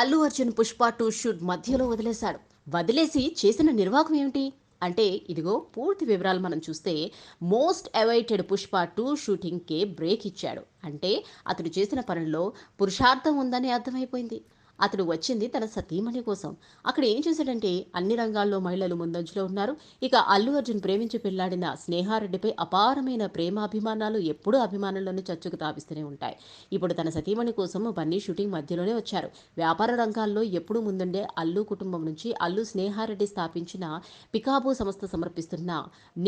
Allu Arjun Pushpa 2 shoot మధ్యలో వదిలేసి చేసిన నిర్వాహకం ఏమిటి అంటే ఇదిగో పూర్తి వివరాలు మనం చూస్తే మోస్ట్ అవైటెడ్ పుష్ప 2 షూటింగ్కే బ్రేక్ ఇచ్చాడు. అంటే అతడు చేసిన పనుల్లో పురుషార్థం ఉందని అర్థమైపోయింది. అతడు వచ్చింది తన సతీమణి కోసం. అక్కడ ఏం చేశాడంటే అన్ని రంగాల్లో మహిళలు ముందంజలో ఉన్నారు. ఇక అల్లు అర్జున్ ప్రేమించి పెళ్లాడిన స్నేహారెడ్డిపై అపారమైన ప్రేమాభిమానాలు ఎప్పుడూ అభిమానులను చచ్చుకు తాపిస్తూనే ఉంటాయి. ఇప్పుడు తన సతీమణి కోసం బన్నీ షూటింగ్ మధ్యలోనే వచ్చారు. వ్యాపార రంగాల్లో ఎప్పుడూ ముందుండే అల్లు కుటుంబం నుంచి అల్లు స్నేహారెడ్డి స్థాపించిన పికాబో సంస్థ సమర్పిస్తున్న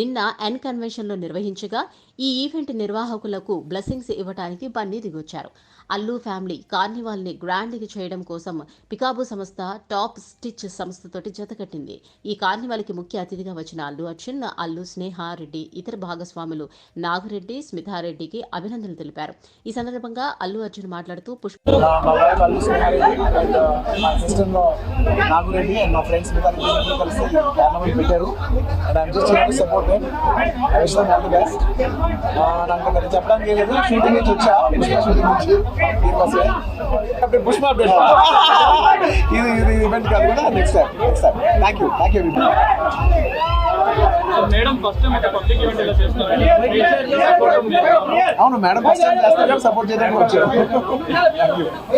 నిన్న ఎన్ కన్వెన్షన్లో నిర్వహించగా ఈ ఈవెంట్ నిర్వాహకులకు బ్లెస్సింగ్స్ ఇవ్వడానికి బన్నీ దిగొచ్చారు. అల్లు ఫ్యామిలీ కార్నివాల్ని గ్రాండ్గా చేయడం కోసం పికాబో సంస్థ టాప్ స్టిచ్ సంస్థతోటి జతకట్టింది. ఈ కార్నివాల్కి ముఖ్య అతిథిగా వచ్చిన అల్లు అర్జున్, అల్లు స్నేహారెడ్డి ఇతర భాగస్వాములు నాగిరెడ్డి, స్మితారెడ్డికి అభినందనలు తెలిపారు. ఈ సందర్భంగా అల్లు అర్జున్ మాట్లాడుతూ పుష్ప ఇది ఈవెంట్ కాదు కదా, next time thank you madam first time public event ఇలా చేస్తున్నారు. అవును మేడం ఫస్ట్ టైం చేస్తారు, సపోర్ట్ చేయడానికి వచ్చారు.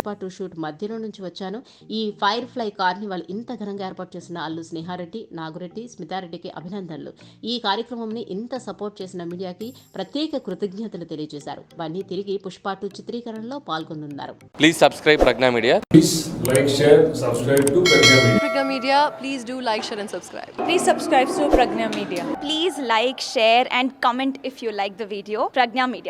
పాటు షూట్ మధ్యలో నుంచి వచ్చాను. ఈ ఫైర్ ఫ్లై కార్నివాల్ ఇంత ఘనంగా ఏర్పాటు చేసిన అల్లు స్నేహారెడ్డి, నాగిరెడ్డి, స్మితారెడ్డికి అభినందనలు. ఈ కార్యక్రమంని ఇంత సపోర్ట్ చేసిన మీడియాకి ప్రత్యేక కృతజ్ఞతలు తెలియజేశారు. బన్నీ తిరిగి Pushpa 2 చిత్రీకరణలో పాల్గొనున్నారు. Please subscribe Pragna Media. Please like, share, subscribe to Pragna Media. Pragna Media, please do like, share and subscribe. Please subscribe to Pragna Media. Please like, share and comment if you like the video. Pragna Media.